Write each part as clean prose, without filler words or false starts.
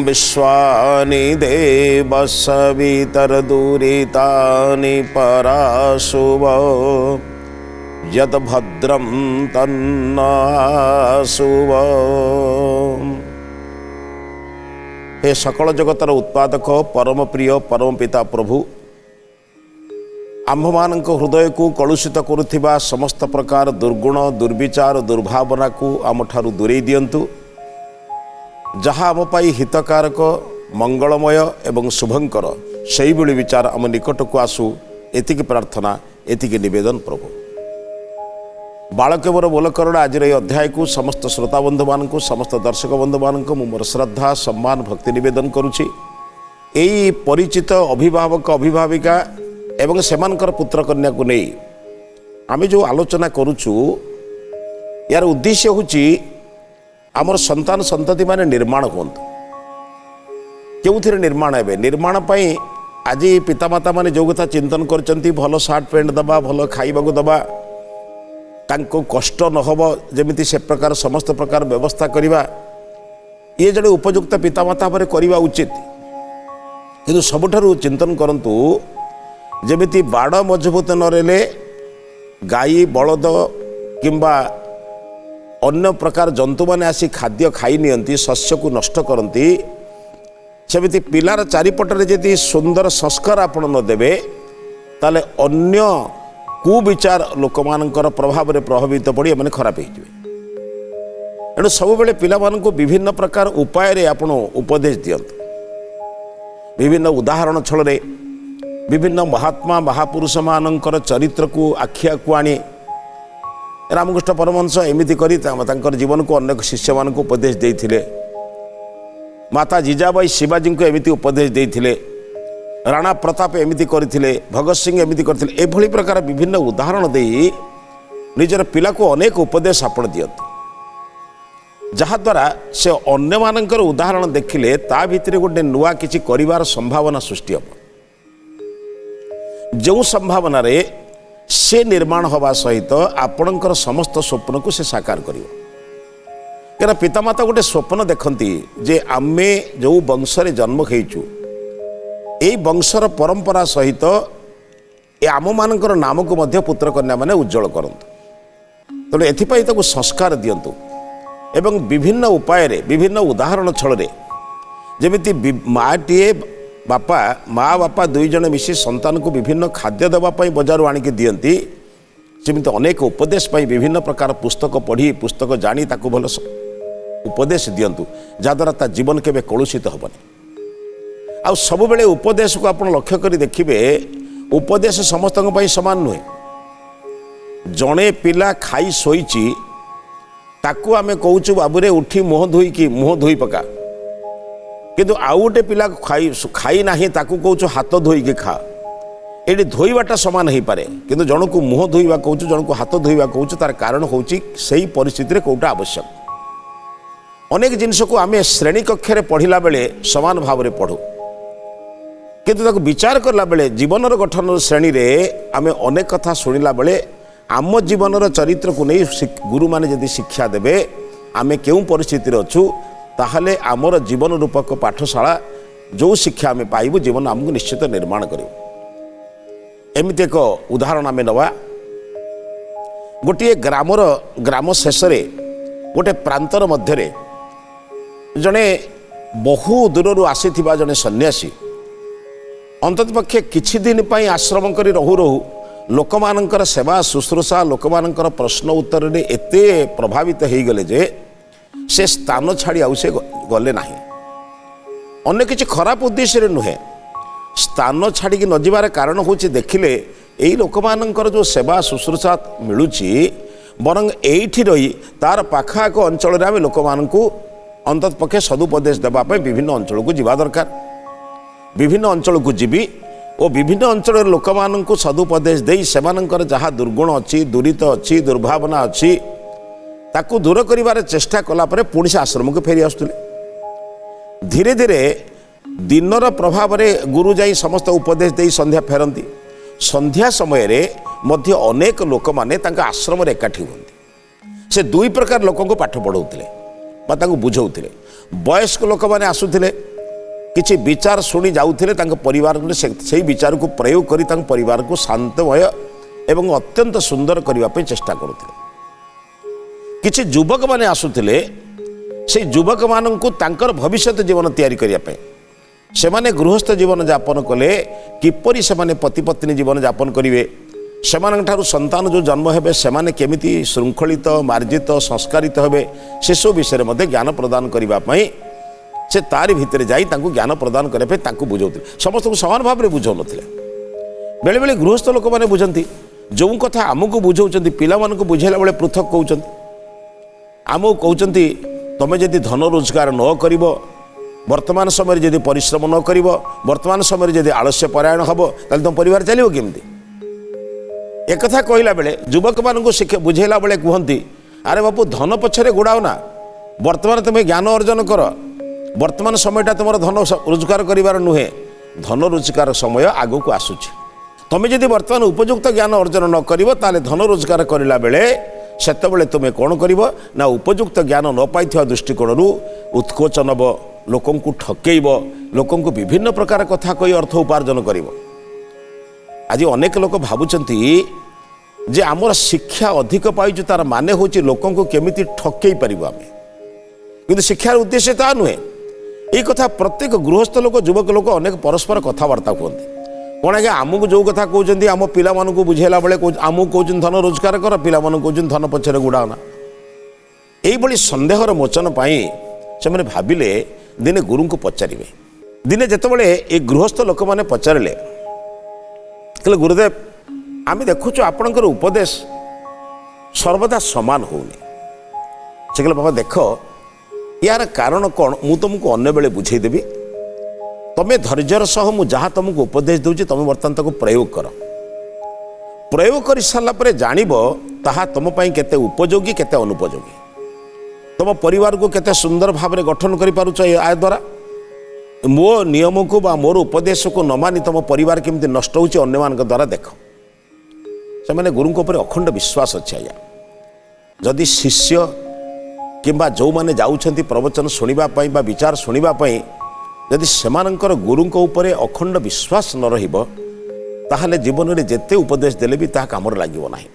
विश्वानि देव सवितर्दुरितानि पराशुव यद भद्रं तन्नाशुव। हे सकल जगतर उत्पादक परम प्रिय परम पिता प्रभु, आम्भमानक हृदय को कलुषित करुथिबा समस्त प्रकार दुर्गुण दुर्विचार दुर्भावना को आमठारु दूरेई दियंतु, जहाँ आम पाई हितकारक मंगलमय एवं शुभंकर सही भली विचार आम निकट को आसु, एतिकी प्रार्थना एतिकी निवेदन प्रभु। बालकेवर बोलकरण आज अध्याय को समस्त श्रोता बंधु मान समस्त दर्शक बंधु मान मोर श्रद्धा सम्मान भक्ति निवेदन करुछि। एई परिचित अभिभावक अभिभाविका एवं सेमानकर पुत्र कन्या को नहीं आम जो आलोचना करुचु, यार उद्देश्य होची आमर संतान संतति माने निर्माण होंतु। क्यों निर्माण हे निर्माण पाई आज पितामाता माने जो कथा चिंतन करचंती, भल सार्ट पैंट दबा, भल खाइबा को दबा, तांको कष्ट न हो जमिति से प्रकार समस्त प्रकार व्यवस्था करिबा, ये जड़े उपयुक्त पितामाता भाव करवा उचित। किंतु सबुठारु चिंतन करंतु जमिति बाड़ मजबूत न रहे गाई बलद किंबा अन्य प्रकार जंतु माने आसी खाद्य खाई नियंती, शस्य को नष्ट करती, सेमिति पिलार चारिपटरे यदि सुंदर संस्कार आपण न देबे ताले अन्य कुविचार लोक मानकर प्रभाव में प्रभावित पड़ी एमने खराब हो। एणु सब बेले पिला मानको विभिन्न प्रकार उपाय रे आपण उपदेश दियंतु, विभिन्न उदाहरण छल विभिन्न महात्मा महापुरुष मानकर चरित्र को आखिया को आनी रामकृष्ण परमहंस एमिति करी तांकर जीवन को अनेक शिष्य मान को उपदेश देइथिले। माता जिजाबाई शिवाजी को एमिति उपदेश देइथिले, राणा प्रताप एमिति करथिले, भगत सिंह एमिति करथिले। एभली प्रकार विभिन्न उदाहरण देई निजर पिला को अनेक उपदेश आपण दियंतु, जहाँ द्वारा से अन्य मानकर उदाहरण देखिले ता भितरे गोटे नुआ किछि करिवार संभावना सृष्टि हो। जो संभावना रे से निर्माण होवा सहित आपणकर समस्त स्वप्न को से साकार करिवो। क्या पितामाता गोटे स्वप्न देखती जे आमे जो वंशरे जन्म खेचु ए वंशर परंपरा सहित ए आम मानकर नाम को मध्य पुत्र कन्या माने उज्जवल करंतु। तेणु एथिपाई ताको संस्कार दियंतु एवं विभिन्न उपाय रे विभिन्न उदाहरण छल जमिति माटीए बापा माँ बापा दुई जन मिसी संतान को विभिन्न खाद्य देवाई बजार आणिकी दियंती, सेमिति अनेक उपदेश पाई विभिन्न प्रकार पुस्तक पढ़ी पुस्तक जानी ताको भल उपदेश दियंतु, जहाद्वारा ता जीवन केबे कलुषित हेबनी। आ सब बेले उपदेश को आपण लक्ष्य करी देखिबे, उपदेश समस्त समान नुहे। जड़े पिला खाई शोची ताकू आमे कहूचु बाबूरे उठी मुह धोई पका, किंतु आउ गोटे पिला खाई नाही ताकू कहूचु हाथ धोईकी खा। ये धोईवाटा सामान हो पारे, किंतु जन को मुह धोईवा कहूचु जन को हाथ धोईवा कहूचु, तार कारण होची सही परिस्थिति रे कोटा आवश्यक। अनेक जिनस को आमे श्रेणी कक्षे पढ़िला बेले समान भाव में पढ़ू, किंतु ताको विचार करला बेले जीवनर गठन श्रेणी रे आमे अनेक कथा शुणिला बेले आम जीवनर चरित्र को नहीं गुरु माने यदि शिक्षा देबे आमे केउं परिस्थिति रे अछु, ताहले आमर जीवन रूपक पाठशाला जो शिक्षा आमे पाइबु जीवन आमको निश्चित निर्माण करिवो। एमिति एक उदाहरण आमे नवा। गोटे ग्राम शेष गोटे प्रांतर मध्य जड़े बहु दूर आसीथिबा जड़े सन्यासी अंतत पक्षे किछि दिन पाई आश्रम करी रहु रहु लोक मानकर सेवा शुश्रूषा लोक मानकर प्रश्न उत्तर रे एते प्रभावित हो गले जे से स्थान छाड़ी आउ से गले नाही। अन्य किछि खराब उद्देश्य रे नुहे, स्थान छाड़ी न जिबार कारण होछि देखिले एई लोक मानकर जो सेवा शुश्रूषा मिलुछि बरं एइठी रही तार पाखाक अंचल रे आमे लोक मानकु अंतत पक्षे सदुपदेश देबा पे विभिन्न अंचल को जिबा दरकार। विभिन्न अंचल को जीवी और विभिन्न अंचल लोक मानकु सदुपदेश देई सेमानकर जहाँ दुर्गुण अच्छी दुरीत अच्छी दुर्भावना अच्छी ताकू दूर करिवार चेष्टा कला परे पुणी से आश्रम को फेरी आसुले। धीरे धीरे दिनर प्रभाव रे गुरु जाई समस्त उपदेश देई संध्या फेरंती। संध्या समय रे मध्य अनेक लोक माने तांका आश्रम रे एकाठी हुंती। से दुई प्रकार लोक को पाठ पढ़ाउथिले बा तांको बुझाउथिले। वयस्क लोक माने आसुथिले किसी विचार शुणी जाऊे परिवार से विचार को प्रयोग कर परिवार को शांतमय एवं अत्यंत सुंदर करने चेष्टा करुले। किसी युवक माने आसुथिले से युवक मानू तांकर भविष्य जीवन तैयारी करने से माने गृहस्थ जीवन यापन कले किपरि से माने पति पत्नी जीवन यापन करेंगे से संतान जो जन्म हेबे से माने केमिति श्रृंखलित मार्जित संस्कारित हेबे से सब विषय में ज्ञान प्रदान करने से तारी भितर जाई तांको ज्ञान प्रदान करने तांको बुझाउथिले समस्त को समान भाव में बुझाउ नथिले। बेले बेले गृहस्थ लोक मैंने बुझंती जो कथा आमको बुझाउछंती पिला मानक बुझेला बेले पृथक कहउछंती आमको कहउछंती तमे जदि धन रोजगार न करिवो वर्तमान समय जदि परिश्रम न करिवो वर्तमान समय जदि आलस्य परायण हबो ताले तुम परिवार चलिवो केमती एक कथा कहला बेले युवक मानक शिक्षा बुझेला बेले कहती अरे बापू धन पछरे गुड़ाओ ना वर्तमान तुम्हें ज्ञान अर्जन कर वर्तमान समयटा तुम धन रोजगार करिवार नुहे धन रोजगार समय आगो को आसुची तुम्हें जदि वर्तमान उपयुक्त ज्ञान अर्जन न करिवो ताले धन रोजगार करिला बेले सेतेबेले तुमे कौन करिवो ना उपयुक्त ज्ञान न पाइथिवा दृष्टिकोण उत्कोच नब लोकं को ठकेइब लोकं को विभिन्न प्रकार कथा कही अर्थ उपार्जन करिवो। आज अनेक लोक भावुचंती जे आमर शिक्षा अधिक पाइछु तार माने होची लोकं को केमिति ठकेइ परिबो आमे किंतु शिक्षार उद्देश्य ता नुहे। ये कथा प्रत्येक गृहस्थ लोक युवक लोक अनेक परस्पर कथबार्ता कहते कौन आज्ञा आमको जो कथा कहते आम पिला मानू बुझेला बेले आमको कहते धन रोजगार कर पिला कहते धन पछरे गुड़ाना यही सन्देहर मोचन से मैंने भाविले दिने गुरु को पचारे दिने जितेबाला ये गृहस्थ लोक मैंने पचारे कहले गुरुदेव आम देखुचु आपणकर उपदेश सर्वदा समान होनी से कहले बाबा देख यार कारण कौन मु तुमको अन्य बेले बुझेदेवी तुम्हें धैर्यर सह मु जहाँ तुमको उपदेश दूची तुम बर्तमान तक प्रयोग कर सारापर जानब ताहा तुम केते उपयोगी केते अनुपयोगी तुम परिवार को केते सुंदर भाव में गठन कर आ द्वारा मो नियम को बा मोर उपदेश को न मानी तुम परिवार केमती नष्ट होची अन्य मान द्वारा देख से मैंने गुरु ऊपर अखंड विश्वास अच्छे आज्ञा जदि शिष्य किंबा जो माने जाउछंती प्रवचन शुणापी बा विचार शुणापी जदि सेमानंकर गुरुंक उपरे अखंड विश्वास न रहिबो ताहले जीवन में जेते उपदेश देले भी ताहा कामर लागिबो नाही।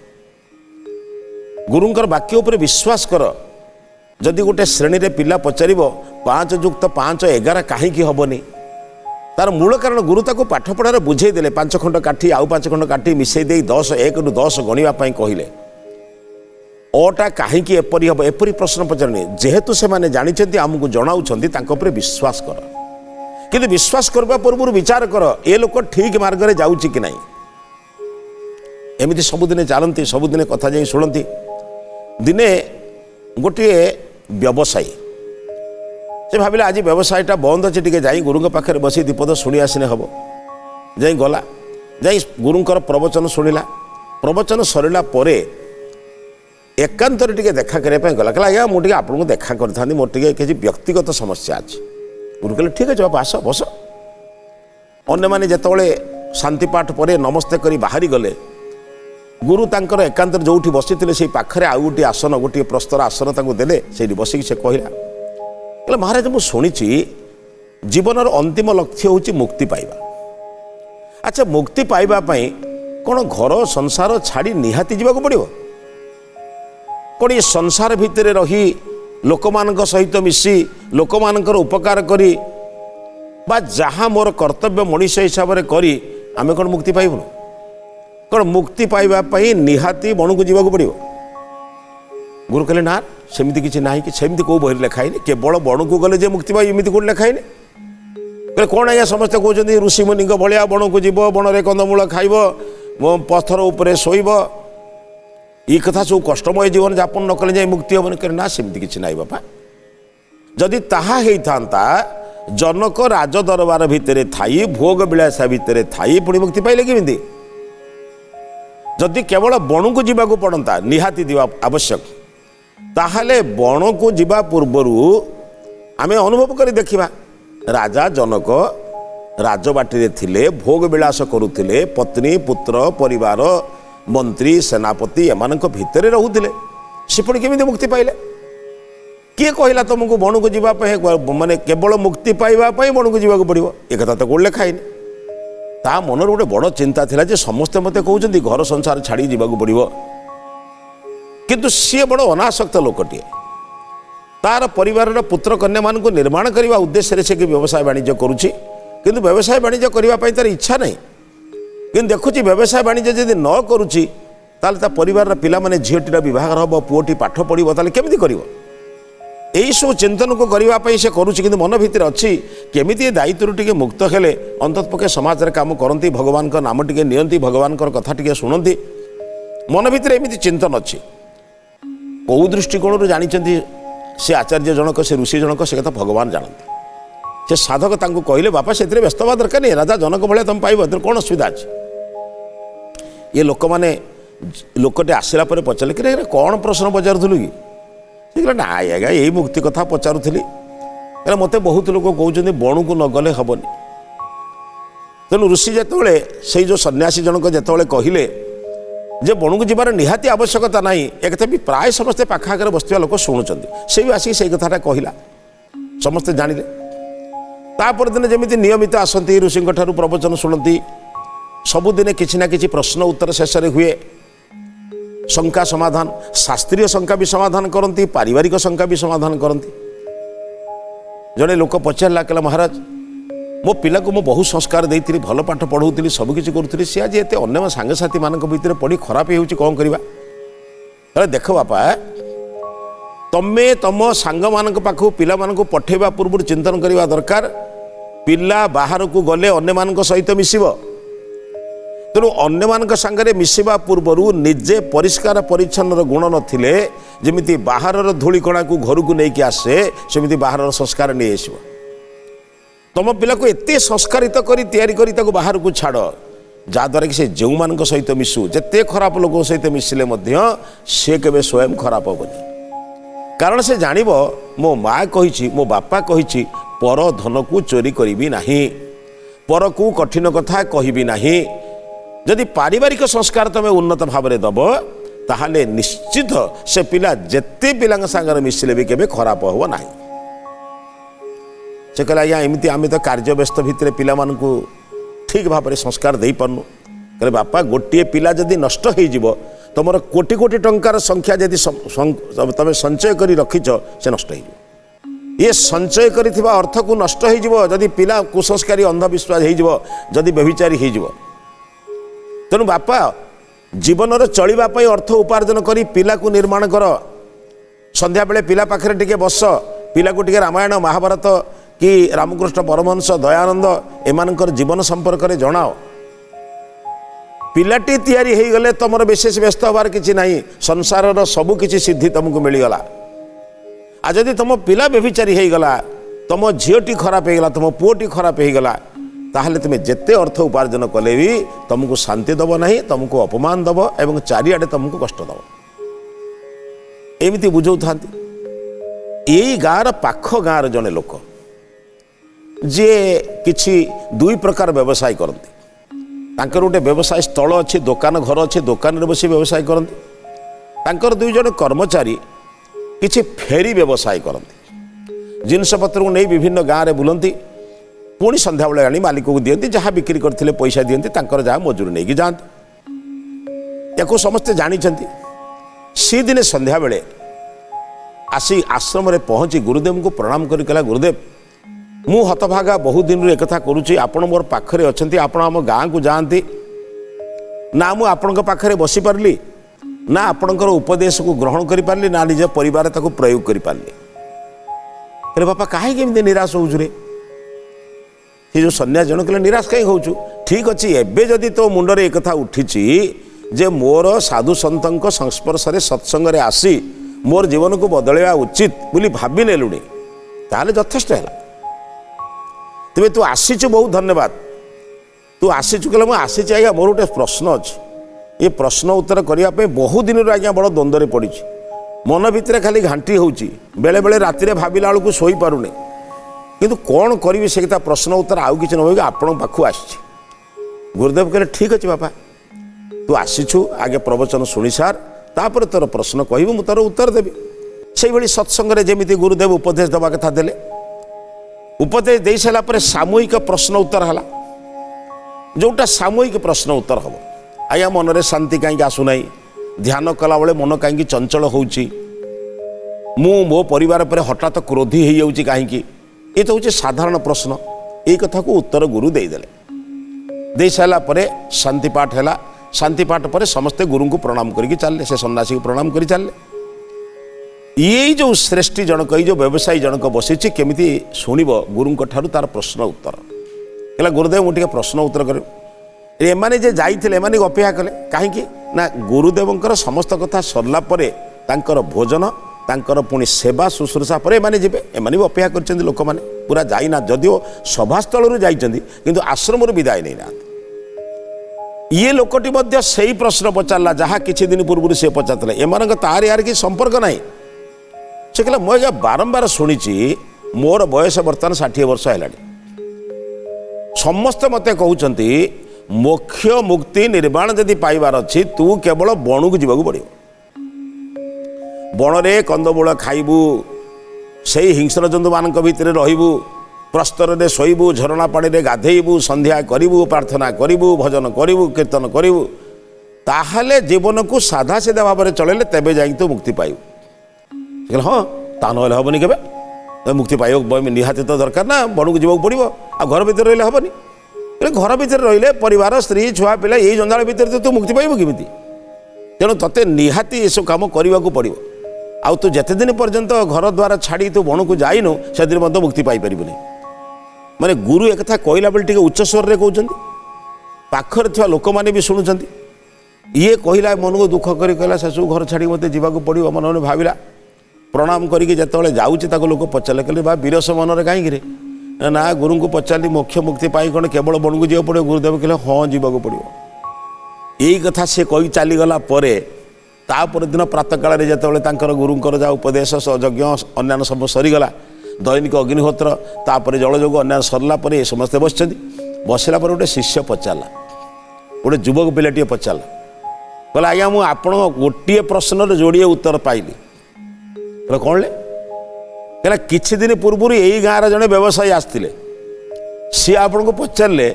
गुरुंकर वाक्य उपरे विश्वास कर जदि गोटे श्रेणी रे पिला पचारिबो 5 + 5 = 11 काहींकि हबनी तार मूल कारण गुरु ताको पाठ पढ़ार बुझे देले 5 खंड काठी आउ 5 खंड काठी मिसई दे 10 1 ରୁ 10 गणिबा पई कहिले ओटा कहीं एपरी हम एपरी प्रश्न पचारनी जेहेतु से माने जानी आमको जनाऊँच तांको विश्वास कर किंतु विश्वास करबा पूर्व विचार कर ए लोक ठीक मार्ग में जाऊँच कि नहीं एमती सबुदिने चलती सबुदिने कथा जाई शुणती दिने गोटे व्यवसायी से भाविले आज व्यवसायटा बंद अच्छे टे जाई गुरु पाखे बसी दीपद शुणी आसने हम जाई गला जाई गुरुंकर प्रवचन शुणिला प्रवचन सरला परे एकांत टे देखा करने गला कहला आज्ञा मुझे आपको देखा करी मोर टे किसी व्यक्तिगत समस्या अच्छी गुरु कहले ठीक अच्छे बाबा आस बस अन्य मैंने जिते शांतिपाठ पर नमस्ते करी बाहरी गले गुरु तांकर एकांत जो बसी से पाखे आउ गोटे आसन गोटे प्रस्तर आसन देले से बसिक से कहला महाराज मुझे शुणी जीवन अंतिम लक्ष्य हूँ मुक्ति पाइबा। अच्छा मुक्ति पाइबापी कौन घर संसार छाड़ी निहाती जावाक पड़ो कौन ये संसार भितर रही लोक मान सहित मिसी लोक मानकर उपकार करी बा जहाँ मोर कर्तव्य मनीष हिसाब से करी आमे कौन मुक्ति पाइबुन कौन मुक्ति पाइबापी निहाती बण को जावाक पड़ो गुरु कहले ना सेमती किसी ना कि सेमती कौ बही लिखाई केवल बण को गले जे मुक्ति पाई एमती कौन लिखाई कहले कौन आज्ञा समस्ते कहते ऋषि मुनि भाया बण को जीव बण में कंदमूल खाइब पत्थर उपरे शोइब ये कथा सब कष्टमय जीवन यापन न कले जाए मुक्ति हेनी कहे ना सेमती किसी ना बापा जदि ताहा होता जनक राज दरबार भितर थाई भोग विलासा भितर थाई पुणी मुक्ति पाइले केमिति जदि केवल बण को जीवाक पड़ता निहाती दिवा आवश्यक ताहले बण को जीवा पूर्वरु आमे अनुभव करी देखिबा राजा जनक राजबाटी थिले भोग विलास करुथिले पत्नी पुत्र परिवार मंत्री सेनापति एमानक भितरे रहुथिले से पुणी केमिति मुक्ति पाइले किए कहला तुमको बण को जावाई माने केवल मुक्ति पाइबापी बण को जावाक पड़ो एक कथा तो गोटे खाइनि ता मनर गोटे बड़ चिंता थिला जे समस्ते मते कहउछन्ती घर संसार छाड़ी जावाक पड़ो किंतु सी बड़ अनासक्त लोकटे तार परिवार पुत्र कन्या मान निर्माण करने उद्देश्य से कि व्यवसाय वाणिज्य करुच्ची किंतु व्यवसाय वाणिज्य करने तार इच्छा नहीं कि देखुची व्यवसाय वाणिज्य जब न करुच्ची ताल परिवार पिला माने झीटीर विवाह हम पुओटी पाठ पढ़ो ताले केमिति करिवो यही सब चिंतन को करने से करुच्ची किंतु मन भितर अच्छी केमिति दायित्व टिके मुक्त हेले अंततपक्षे समाज रे काम करती भगवान का नाम टिके नियंती भगवान कथा टिके शुणती मन भितर एमिति चिंतन अच्छी कौ दृष्टिकोण जानी से आचार्य जनक से ऋषि जनक से कथा भगवान जानते से साधक तांको कहले बापा से व्यस्त हवा दरकार नहीं राजा जनक भाया तुम पाइब कौन असुविधा अच्छे ये लोक मैंने लोकटे आसला पचारे कि कौन प्रश्न पचारूलु कि ना आज्ञा यही मुक्ति कथा पचारूली मत बहुत लोग कहते बणु को न गले हेनी तेणु ऋषि जिते से जो सन्यासी जनक जिते कहले जे बणु को जीवार निहाती आवश्यकता ना एक भी प्राय समस्ते पाखागर बसवा लोक शुणुंट से भी आसिक से कथाटा कहला समस्ते जानिले तापर दिन जमी नियमित आसती ऋषि प्रवचन शुणती सबुदिन किसी ना कि प्रश्न उत्तर शेष हुए शंका समाधान शास्त्रीय शंका भी समाधान करती पारिवारिक शंका भी समाधान करती जड़े लोक पचारा कहला महाराज मो पिला को मो बहुत संस्कार देती भल पाठ पढ़ाऊली सबकि करूँ सी आज एत अन्य सांगसाथी मान भर पढ़ी खराब हो कौन करवा देख बापा तमें तुम सांग मान पाखु पिला मानक पठेवा पूर्व चिंतन करवा दरकार पिला बाहर को गले अन्य मान सहित मिसिब तेणु अन्य मान सांगरे मिसिबा पूर्वर निजे परिष्कार परिच्छन्न गुण नथिले जमिति बाहर धूलिकणा को घर को लेकिन आसे सेमिति बाहर संस्कार नहीं आसब तुम पिला को एत संस्कारित करी तैयारी करी ताको बाहर को छाड़ जहाद्वारा कि से जो मान सहित मिसु जिते खराब लोक सहित मिसिले से केबे स्वयं खराब हेनी कारण से जानिब मो माँ कही मो बापा कही पर धन को चोरी करी नाही पर को कठिन कथा कहि नाही जदि पारिवारिक संस्कार तुम उन्नत भाव में दब ताहले निश्चित से पिला जेते पिला सांगर मिसिले भी केबे खराब हो ना से कहला आज्ञा एमती आम तो कार्य व्यस्त भितर पिला मानकु ठीक भाव में संस्कार दे पार्नु कहले बापा गोटे पिला जदि नष्ट हो तुम कोटी कोटी टंकार संख्या जदि तुम संचय कर रखिच से नष्ट हो ये संचय कर अर्थ को नष्ट हो जदि पिला कुसंस्कारी अंधविश्वास होदि व्यभिचारी हो तेणु बापा जीवन चलवाई अर्थ उपार्जन कर पिला को निर्माण कर संध्या बेले पिला पाखे टिके बस पिला को टिके रामायण महाभारत कि रामकृष्ण परमहंस दयानंद एमानकर जीवन संपर्क में जनाओ पिलाटी तैयारी हो गले तुम विशेष व्यस्त हबार किसी ना संसार सबू किसी सिद्धि तुमको मिलगला आ जदि तुम पिला व्यभिचारी होगला तुम झीटी खराब होगला तुम पुओटी खराब होगला ताहले तुम जिते अर्थ उपार्जन कले भी तुमको शांति दब ना तुमको अपमान दब एवं चारिआडे तुमको कष्ट दब एमती बुझाऊ था यही गाँव पाख गाँव जड़े लोक जे किछि दुई प्रकार व्यवसाय करती तांकर गोटे व्यवसाय स्थल अच्छी दुकान घर अच्छी दुकान रे बसी व्यवसाय करती तांकर दुई जन कर्मचारी किछि फेरी व्यवसाय करती जिनपतर को नहीं विभिन्न गाँव में बुलती पुणी संध्या बेले आनी मालिक को दियंती जहाँ बिक्री करते पैसा दियंती तांकर जहाँ मजूरी नहीं जाती या समस्ते जानते सी दिने संध्या बेले आसी आश्रम रे पहुँची गुरुदेव को प्रणाम करी कहला गुरुदेव मु हतभागा बहुत दिन एक कथा करुच्ची आपण मोर पाखरे अच्छी आपण आम गाँ को जाती ना मु आपण पाखरे बसी पारली ना आपणकर उपदेश को ग्रहण करि पारली ना निज परिवार ताको प्रयोग करि पारली कहले बापा काहे केमते निराश होउछु रे ये जो सन्यास जन कहले निराश कहीं होउछु ठीक अच्छी एबे जदि तो मुंडरे एक कथा उठिची जे मोर साधु संतों संस्पर्श रे सत्संग रे आसी मोर जीवन को बदलवा उचित बोली भाभी नेलुणी ताले यथेष्ट है तेरे तू आसीचु बहुत धन्यवाद तू आसीचु कहले मुझे आसीची आज्ञा मोर गोटे प्रश्न अच्छी ये प्रश्न उत्तर करने बहुत दिन आज्ञा बड़ द्वंद्व पड़ी मन भितर खाली घांटी होची बेले बेले राति भाविला बेलू शोई पारुनी किंतु कौन करी से प्रश्न उत्तर आउ कि न आपण पाखु आसी गुरुदेव कहले ठीक अच्छे बापा तू आसीचु आगे प्रवचन शुणी सार तापर तोर प्रश्न कहबू मु तोर उत्तर देवी से भाई सत्संग जमी गुरुदेव उपदेश देवा कथा देले उपदेश दे सारा पर सामूहिक प्रश्न उत्तर है जोटा सामूहिक प्रश्न उत्तर हम आज्ञा मनरे शांति कहीं आसुना ध्यान कला बेले मन कहीं चंचल होची मो परिवार पर हठात क्रोधी हो जाऊँगी कहीं ये तो हूँ साधारण प्रश्न ये कथा को उत्तर गुरु देदेले दे सारा पर शांति पाठ है शांति पाठ पर समस्ते गुरु को प्रणाम करके चलले से सन्यासी को प्रणाम कर चलले ये जो श्रेष्ठी जनक ये जो व्यवसायी जनक बसी केमी शुण गुरु ठार तार प्रश्न उत्तर है गुरुदेव मुझे प्रश्न उत्तर कर एमाने जे जाइथिले एमाने अपेक्षा कले कहीं ना गुरुदेवंकर समस्त कथा सरला परे तांकर भोजन तांकर पुणी सेवा शुश्रूषा पर एमाने जिबे एमाने भी अपेक्षा करछन्ति लोक माने पूरा जाइना जदिओ सभास्थल जाइछन्ति किंतु आश्रम विदाय नहीं ना ये लोकटी मध्य सही प्रश्न पचारला जहाँ किछि दिन पूर्व से पचारला एमानक तार यार कि संपर्क नहीं से कहला मुझे बारंबार शुणी मोर बयस बर्तमान 60 वर्ष है समस्ते मत कहते मोक्ष मुक्ति निर्वाण जदि पाइबार अच्छी तू केवल बणु को जीवाक पड़ो बणरे कंदमूल खाइबू से हिंस्र जंतु मान भितर रहिबू प्रस्तर में शोबू झरणा पानी गाधेबू संध्या करू प्रार्थना करू भजन करू कीर्तन करू ताहले जीवन को साधा सीधा भाव में चलैले तेबे जाई तो मुक्ति पाइबू हाँ ता ना हेनी के मुक्ति पाइबा निहाती तो दरकार ना बणु को जीवाक पड़ो आ घर भर रही हेनी घर भर रही परिवार स्त्री छुआ पिला यही जंजाल भितर तू मुक्ति पाइबू केमी तेणु तोते निहाती ये सब कम करने को पड़ो आउ तू जिते दिन पर्यंत घर द्वार छाड़ी तू बणु को जाइनु से दिन मत मुक्ति पाइपर माने गुरु एक कथा कहला बेले टिके उच्च स्वर रे कहउछन्ति पाखर थिया लोक माने भी सुनुछन्ति ये कहला मन को दुख करी कहला सेसु घर छाड़ी मते जीवाक पड़ो मन मन भाविला प्रणाम करिके जतबेले जाउछि ताको लोक पचारले कहले बा विरस मन रे काहे रे ना गुरु को पचारली मोक्ष मुक्ति पाई कौन केवल बणु को जीवाक पड़ो गुरुदेव कहले हाँ जीवाक पड़ो यही कथा से कही चलीगला तापर दिन प्रातः काल जो गुरुंर जहाँ उपदेश यज्ञ अन्य सब सरीगला दैनिक अग्निहोत्र तापर जलयोग अन्य सरला ये समस्ते बसला गोटे शिष्य पचारा गोटे युवक पिलाटे पचारा कहला आज्ञा मुझे आपण गोटे प्रश्न जोड़े उत्तर पाइली कौन ले कहला किछि दिन पूर्व यही गाँव जड़े व्यवसायी आसते सी आपण को पचारे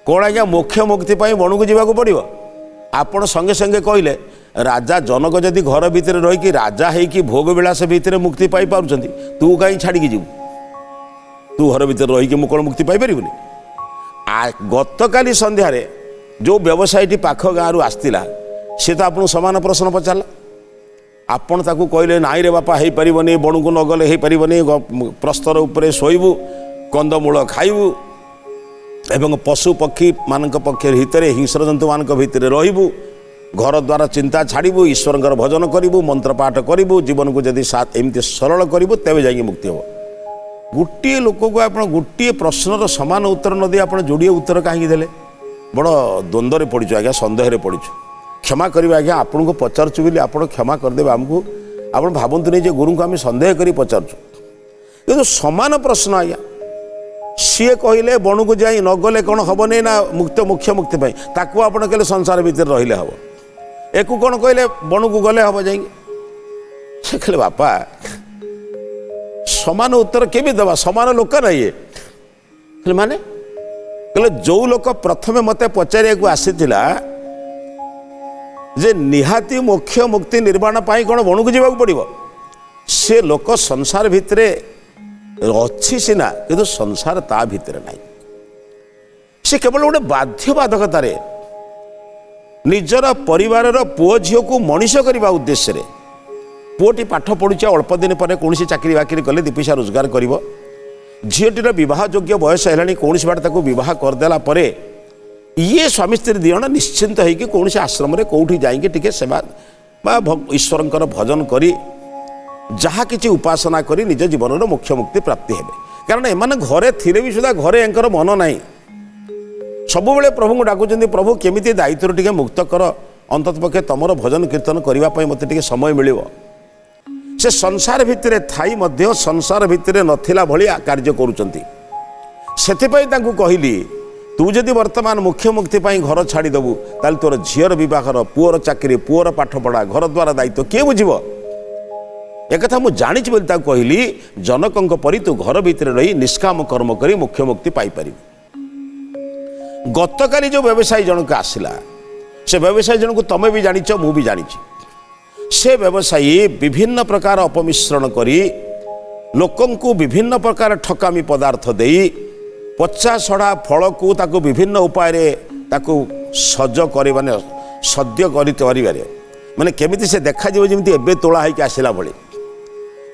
कौन आज्ञा मोक्ष मुक्ति बणु को जीवाक पड़ो आपण संगे संगे कहले राजा जनक जदि घर भितर रही राजा होगी भोग विलास भितर मुक्ति पाई पारुछन्ति तू कहीं छाड़ी जीवु तू घर भितर रही मु कौन मुक्ति पाई परिबुनी गत काली संध्यार जो व्यवसायी पाख गाँव आसला सी तो आपको सामान प्रश्न पचारा आपण ताकू कहले नाई रे बापा हो पारनी बणु को नगले हो पारनी प्रस्तर उपरे शोबू कंदमूल खाइबू एवं पशु पक्षी मान पक्ष हितरे हिंस्र जंतु मान भितर रहिबू घर द्वारा चिंता छाड़ू ईश्वर भजन करू मंत्र पाठ करू जीवन को जदि एमती सरल करू तेज जा मुक्ति हम गोटे लोक को आप गोटे प्रश्नर सामान उत्तर न दे आप जोड़े उत्तर कहीं देले बड़ द्वंद्व पड़ू आज्ञा सन्देह पड़ू क्षमा करेंगे आज्ञा आपन को पचारचु बोली आप क्षमा करदे आमको आप भावतु नहीं गुरु को आम सन्देह कर पचारचु कि सामान प्रश्न आज्ञा सी कहले बणु को जाई नगले कौन हम नहीं ना मुक्त मोक्ष मुक्ति पाई ताकू आप कहले संसार भितर रहिले हम एक कौन कहले बणु को गले हम जाएंगे से कहले बापा समान उत्तर केमी दबा समान लोक ना ये कहले माने कहले जो लोक प्रथमे मते पचारिया को आसीथिला जे निहाती मोक्ष मुक्ति निर्वाण पाई कौन बणु को जीवाक पड़ो से लोक संसार भितरे अच्छी सीना किंतु संसार ता भितर नहीं से केवल गोटे बाध्यबाधकतार निजर परिवार पुओ झील को मनीष करने उद्देश्य रे पुओटी पाठ पढ़ुचे अल्प दिन पर कौन चाकरी बाकरी कले दी पैसा रोजगार कर झीटीर बह योग्य बयस है कौन बाटे बह करदेला ये स्वामी स्त्री दिजण निश्चिंत होगी कौन आश्रम कौटी जाइए सेवा ईश्वर भजन करी जहाँ किसी उपासना करी निज जीवन मोक्ष मुक्ति प्राप्ति है कारण एम घरे थिरे भी सुधा घरे एंकर मन ना सब बेले प्रभु को डाकुचंदी प्रभु केमिति दायित्व टिके मुक्त कर अंतत पक्षे तुमर भजन कीर्तन करने मत टिके समय मिल से संसार भितर थाई मध्य संसार भितर नथिला भलिया कार्य करुचंती सेथिपई तांकु कहली तू जदि वर्तमान मुख्य मुक्ति घर छाड़ीदेबू ताल तोर झीर बहर पुओर चाकरी पुओर पाठपढ़ा घर द्वारा दायित्व किए बुझीब एक मुझे जानी कहली जनक परी तू घर भितर रही निष्काम कर्म करी मुख्य मुक्ति पाइपर। गतकाली जो व्यवसायी जनक आसला से व्यवसायी जनक तमें भी जानिच मु भी जानी से व्यवसायी विभिन्न प्रकार अपमिश्रण करी लोकं को विभिन्न प्रकार ठकामी पदार्थ दे पचा सड़ा फल को ताको विभिन्न उपाय ताको सज कर माने सद्य कर माने केमिति से देखा जमी एबे तोला होकर आसला भली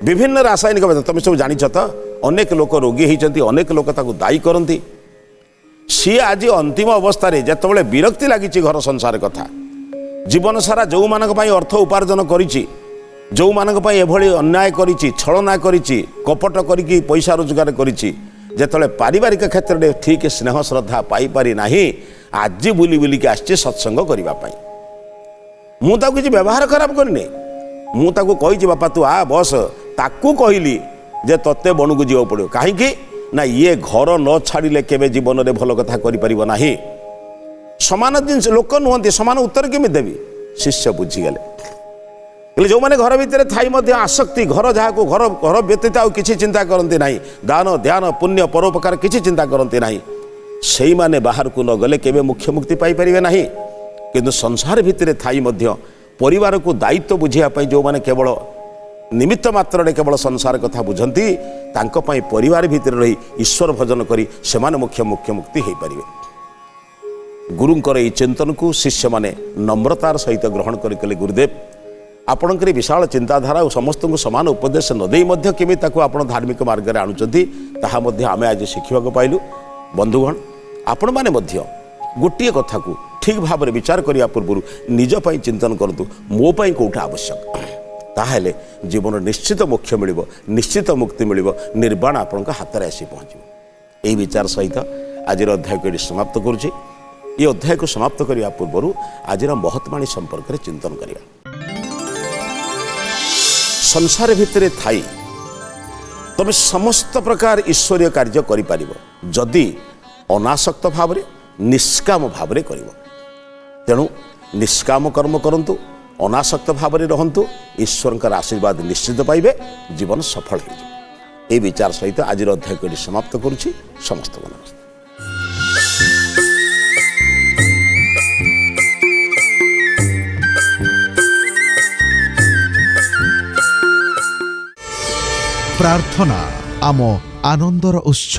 विभिन्न रासायनिक पदार्थ तुम सब जानिच तो अनेक लोक रोगी होती अनेक लोक ताको दायी करती सी आज अंतिम अवस्था जिते विरक्ति लगी घर संसार कथा जीवन सारा जो मान अर्थ उपार्जन करी जो मान अन्याय करी छलना करी कपट करी पैसा रोजगार करी जिते पारिवारिक क्षेत्र में ठीक स्नेह श्रद्धा पाइपारी ना आज बुली बुलिकी आसचे सत्संग करने मुझे किसी व्यवहार खराब करनी मुझे कही बापा तू आ बस ताकू कहली जे तत्ते बणु को जीव पड़ो कहीं ना ये घर न छाड़िले केबे जीवन में भल कथा करिपरिबो नाही। समान जिनस लोक नुहंती समान उत्तर केमी देवी शिष्य बुझीगले जो मैंने घर भितर थाई मध्य आसक्ति घर जहाँ को घर घर व्यतीत आउ किसी चिंता करती ना दान ध्यान पुण्य परोपकार किसी चिंता करती ना से माने बाहर को न गले केबे मुख्य मुक्ति पाइपर ना किंतु संसार भितर थाई मध्य परिवार को दायित्व बुझापी जो मैंने केवल निमित्त मात्र केवल संसार कथा बुझंती तांको पई परिवार भितर रही ईश्वर भजन करी सेमाने मुख्य मुक्ति हो पारे। गुरुंकर ई चिंतन को शिष्य माने नम्रतार सहित ग्रहण करके गुरुदेव आपणकर विशाल चिंताधारा और समस्त को समान उपदेश नदे केमी आपण धार्मिक मार्ग में आणुचंती ताहा मध्य आमे आज शिखिबा पाइलु। बंधुगण आपण माने मध्य गोटे कथा को ठीक भाव में विचार करिया पूर्व निज पई चिंतन करतु मो पई कोठा आवश्यक ताहले जीवन निश्चित मोक्ष मिलिबो निश्चित मुक्ति मिलिबो निर्वाण आपण हाथ में आसी पहुँचो। यही विचार सहित आज अध्याय को समाप्त करुच्ची। ये अध्याय को समाप्त करने पूर्व आज महत्वाणी संपर्क में चिंतन करिया। संसार भितर थाई तुम समस्त प्रकार ईश्वरीय कार्य करिपारिबो जदि अनासक्त भाव निष्काम भाव करिबो। तेणु निष्काम कर्म करंतु अनासक्त भाव रहंतु ईश्वर का आशीर्वाद निश्चित पाइबे जीवन सफल हो। ये विचार सहित आज अध्याय को समाप्त करुच्ची। समस्त को नमस्ते। प्रार्थना आम आनंदर उत्स।